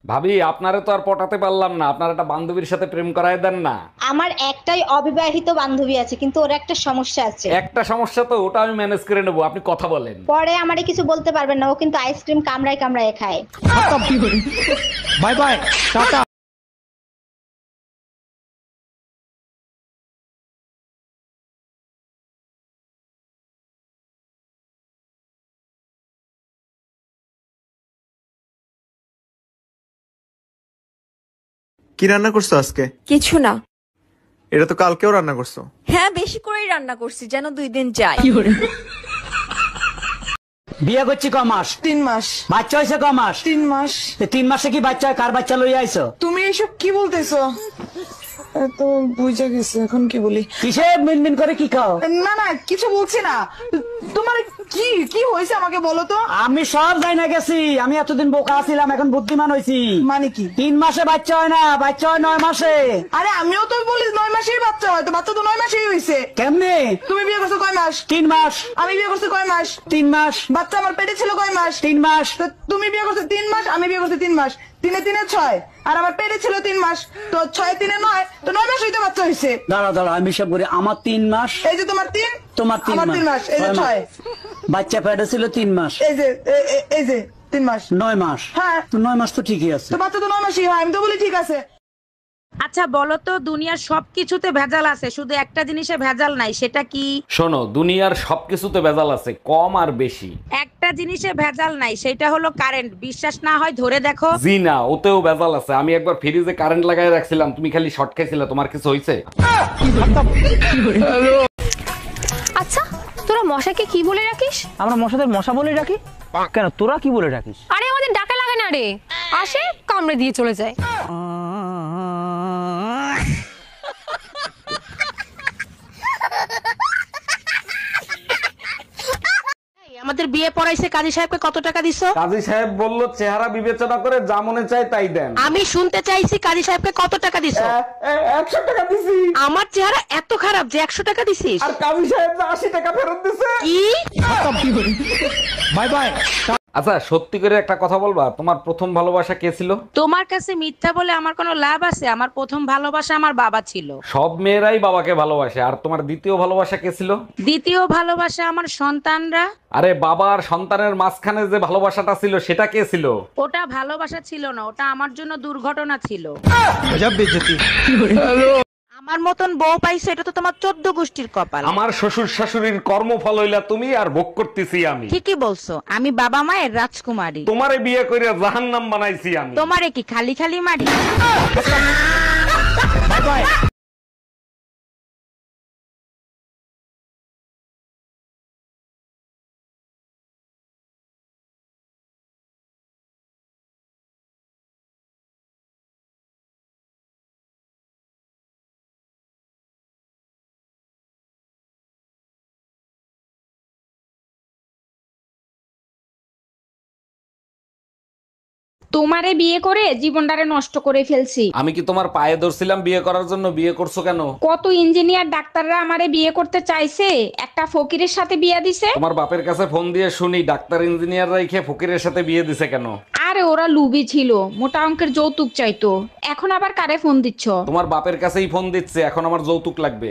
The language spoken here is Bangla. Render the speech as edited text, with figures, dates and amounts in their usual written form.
ভাবি, আপনারে তো আর পটাতে পারলাম না, আপনার একটা বান্ধবীর সাথে প্রেম করায় দেন না। আমার একটাই অবিবাহিত বান্ধবী আছে, কিন্তু ওর একটা সমস্যা আছে। একটা সমস্যা তো, ওটা আমি ম্যানেজ করে নেবো, আপনি কথা বলেন। পরে আমারে কিছু বলতে পারবেন না, ও কিন্তু আইসক্রিম কামড়ায় কামড়ায় খায়। Bye bye, tata. কি রান্না করছো আজকে? কিছু না। এটা তো কালকেও রান্না করছো। হ্যাঁ, বেশি করেই রান্না করছি যেন 2 দিন যায়। বিয়ে করছি ক মাস? 3 মাস। বাচ্চা হয়েছে ক মাস? 3 মাস। 3 মাসে কি বাচ্চা হয়? কার বাচ্চা লইয়া আইছো? তুমি এসব কি বলতেছো? তো বুঝা গেছে, এখন কি বলি? কিসে মিনমিন করে কি খাও? না না, কিছু বলছি না। তোমার কি কি হয়েছে আমাকে বলো তো। আমি সব যাই না গেছি, আমি এতদিন বোকা ছিলাম, এখন বুদ্ধিমান হয়েছি। মানে কি? 3 মাসে বাচ্চা হয় না, বাচ্চা হয় 9 মাসে। আরে আমিও তো বলি 9 মাসেই বাচ্চা হয়, তো বাচ্চা তো 9 মাসেই হয়েছে। কেমনে? তুমি বিয়ে করছো কয় মাস? 3 মাস। আমি বিয়ে করছি কয় মাস? 3 মাস। বাচ্চা আমার পেটে ছিল কয় মাস? 3 মাস। তো তুমি বিয়ে করছো 3 মাস, আমি বিয়ে করছি 3 মাস। 3 3 6, আর আমার পেটে ছিল 3 মাস। তো 6 3 9, তো 9 মাস হইতে বাচ্চা হয়েছে। দাঁড়া দাঁড়া, আমি সব করি। আমার 3 মাস। এই যে তোমার 3, তোমার 3 আমার মাস। 3 মাস, এই যে 6। বাচ্চা পেটে ছিল 3 মাস। এই যে এই যে 3 মাস। 9 মাস। হ্যাঁ। তো 9 মাস তো ঠিকই আছে। তো বাচ্চা তো 9 মাসই হয়, আমি তো বলি ঠিক আছে। আচ্ছা বলো তো, দুনিয়ার সবকিছুতে ভেজাল আছে, শুধু একটা জিনিসে ভেজাল নাই, সেটা কি? শোনো, দুনিয়ার সবকিছুতে ভেজাল আছে, কম আর বেশি। একটা জিনিসে ভেজাল নাই, সেটা হলো কারেন্ট। বিশ্বাস না হয় ধরে দেখো। জি না, ওতেও ভেজাল আছে। আমি একবার ফ্রিজে কারেন্ট লাগাই রাখছিলাম, তুমি খালি শর্ট খাইছিলে, তোমার কিছু হয়েছে? আচ্ছা, তোরা মশাকে কি বলে রাখিস? আমরা মশাদের মশা বলে রাখি। কেন, তোরা কি বলে রাখিস? আরে আমাদের ডাকা লাগে না রে, আসে কামড়ে দিয়ে চলে যায়। আমাদের বিয়ে পড়াইছে, কাজী সাহেবকে কত টাকা দিছো? কাজী সাহেব বলল চেহারা বিবেচনা করে যা মনে চায় তাই দেন। আমি শুনতে চাইছি কাজী সাহেবকে কত টাকা দিছো? 100 টাকা দিছি। আমার চেহারা এত খারাপ যে 100 টাকা দিছিস? আর কাজী সাহেব 80 টাকা ফেরত দিছে। কি? Bye bye. আচ্ছা, সত্যি করে একটা কথা বলবা, তোমার প্রথম ভালোবাসা কে ছিল? তোমার কাছে মিথ্যা বলে আমার কোনো লাভ আছে? আমার প্রথম ভালোবাসা আমার বাবা ছিল। সব মেয়েরাই বাবাকে ভালোবাসে। আর তোমার দ্বিতীয় ভালোবাসা কে ছিল? দ্বিতীয় ভালোবাসা আমার সন্তানরা। আরে বাবা আর সন্তানের মাঝখানে যে ভালোবাসাটা ছিল সেটা কে ছিল? ওটা ভালোবাসা ছিল না, ওটা আমার জন্য দুর্ঘটনা ছিল। গজব বেইজ্জতি। আমার মতন বউ পাইছো, এটা তো তোমার 14 গোষ্ঠীর কপাল। আমার শ্বশুর শাশুড়ির কর্মফল হইলা তুমি, আর ভোগ করতেছি আমি। ঠিকই বলছো, আমি বাবা মায়ের রাজকুমারী। তোমারে বিয়ে করে জাহান্নাম বানাইছি আমি। তোমারে কি খালি খালি মারি? Bye bye. তোমারে বিয়ে করে জীবনটারে নষ্ট করে ফেলছি। আমি কি তোমার পায়ে ধরছিলাম বিয়ে করার জন্য? বিয়ে করছো কেন? কত ইঞ্জিনিয়ার ডাক্তাররা আমারে বিয়ে করতে চাইছে, একটা ফকিরের সাথে বিয়ে দিছে। তোমার বাপের কাছে ফোন দিয়ে শুনি ডাক্তার ইঞ্জিনিয়ার রাইখে ফকিরের সাথে বিয়ে দিছে কেন? আরে ওরা লুবি ছিল, মোটা অঙ্কের যৌতুক চাইতো। এখন আবার কারে ফোন দিচ্ছ? তোমার বাপের কাছেই ফোন দিচ্ছে, এখন আমার যৌতুক লাগবে।